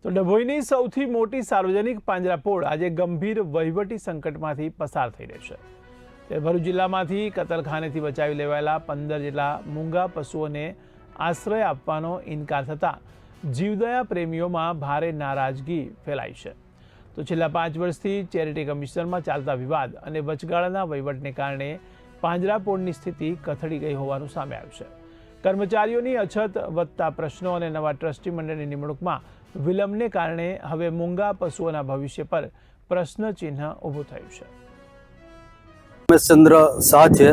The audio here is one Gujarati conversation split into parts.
તો ડભોઈની સૌથી મોટી સાર્વજનિક પાંજરાપોળ આજે ગંભીર વહીવટી સંકટમાંથી પસાર થઈ રહી છે। ત્યારે ભરૂચ જિલ્લામાંથી કતલખાનેથી બચાવી લેવાયેલા 15 જેટલા મૂંગા પશુઓને આશ્રય આપવાનો ઇનકાર થતાં જીવદયા પ્રેમીઓમાં ભારે નારાજગી ફેલાઈ છે। તો છેલ્લા 5 વર્ષથી ચેરિટી કમિશનરમાં ચાલતા વિવાદ અને વચગાળાના વહીવટને કારણે પાંજરાપોળની સ્થિતિ કથળી ગઈ હોવાનું સામે આવ્યું છે। કર્મચારીઓની અછત, વધતા પ્રશ્નો અને નવા ટ્રસ્ટી મંડળની નિમણૂકમાં વિલંબને કારણે હવે મૂંગા પશુઓના ભવિષ્ય પર પ્રશ્નચિહ્ન ઊભું થયું છે। રમેશચંદ્ર શાહ છે,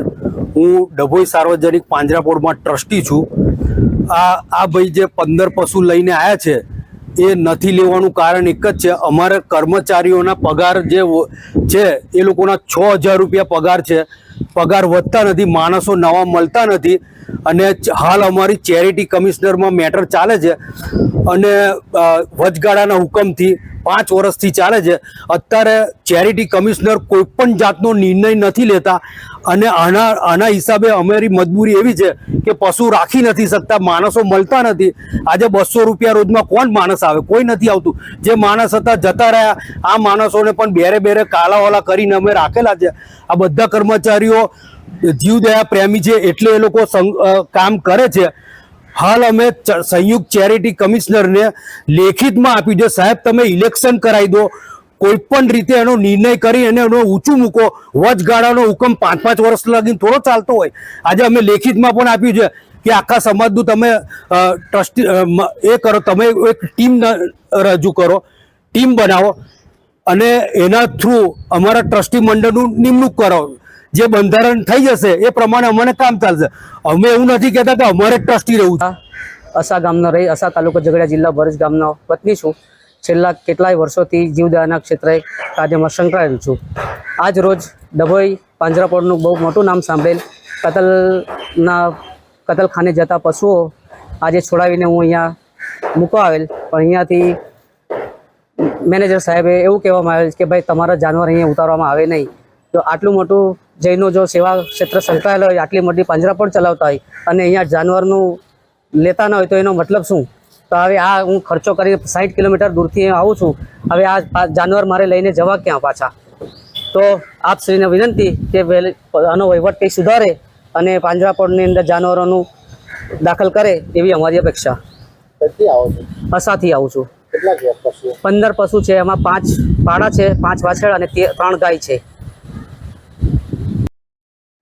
હું ડભોઈ સાર્વજનિક પાંજરાપોળમાં ટ્રસ્ટી છું। આ ભાઈ જે 15 પશુ લઈને આવ્યા છે એ નથી લેવાનું કારણ એક જ છે, અમારા કર્મચારીઓના પગાર જે છે એ લોકોના 6000 રૂપિયા પગાર છે, પગાર વધતા નથી, માણસો નવા મળતા નથી અને હાલ અમારી ચેરિટી કમિશનરમાં મેટર ચાલે છે અને વચગાળાના હુકમથી 5 વર્ષથી ચાલે છે। અત્યારે ચેરિટી કમિશનર કોઈ પણ જાતનો નિર્ણય નથી લેતા અને આના હિસાબે અમારી મજબૂરી એવી છે કે પશુ રાખી નથી શકતા, માણસો મળતા નથી। આજે 200 રૂપિયા રોજમાં કોણ માણસ આવે? કોઈ નથી આવતું। જે માણસ હતા જતા રહ્યા, આ માણસોને પણ બેરે કાલાવાલા કરીને અમે રાખેલા છે। આ બધા કર્મચારીઓ જીવદયા પ્રેમી છે એટલે એ લોકો કામ કરે છે। હાલ અમે સંયુક્ત ચેરિટી કમિશનરને લેખિતમાં આપ્યું છે, સાહેબ તમે ઇલેક્શન કરાવી દો, કોઈ પણ રીતે એનો નિર્ણય કરી અને એનો ઊંચું મૂકો। વચગાળાનો હુકમ 5-5 વર્ષ લગીને થોડો ચાલતો હોય। આજે અમે લેખિતમાં પણ આપ્યું છે કે આખા સમાજનું તમે ટ્રસ્ટી એ કરો, તમે એક ટીમ રજૂ કરો, ટીમ બનાવો અને એના થ્રુ અમારા ટ્રસ્ટી મંડળનું નિમણૂક કરો। જે બંધારણ થઈ જશે એ પ્રમાણે અમને કામ ચાલશે। અમે એવું નથી કહેતા કે અમારે ટ્રસ્ટી રહેવું છે। અસા ગામનો રહી અસા તાલુકો ઝઘડિયા જિલ્લા ભરૂચ ગામનો વતની છું। છેલ્લા કેટલાય વર્ષોથી જીવદયાના ક્ષેત્રે કાર્યમાં સંકળાયેલું છું। આજ રોજ ડભોઈ પાંજરાપોળનું બહુ મોટું નામ સાંભળેલ કતલખાને જતા પશુઓ આજે છોડાવીને હું અહીંયા મૂકવા આવેલ, પણ અહીંયાથી મેનેજર સાહેબે એવું કહેવામાં આવેલ કે ભાઈ તમારા જાનવર અહીંયા ઉતારવામાં આવે નહીં। તો આટલું મોટું જૈનો જો સેવા ક્ષેત્ર સંકળાયેલો હોય, આટલી મોટી પાંજરાપોળ ચલાવતા હોય અને અહીંયા જાનવરનું લેતા ન હોય તો એનો મતલબ શું? તો હવે આ હું ખર્ચો કરી 60 કિલોમીટર દૂરથી આવું છું, હવે આ જાનવર મારે લઈને જવા ક્યાં પાછા? તો આપ શ્રીને વિનંતી કે આનો વહીવટ કંઈ સુધારે અને પાંજરાપોળની અંદર જાનવરોનું દાખલ કરે એવી અમારી અપેક્ષા। અસાથી આવું છું। 15 પશુ છે, એમાં 5 પાડા છે, 5 વાછળ અને 3 ગાય છે।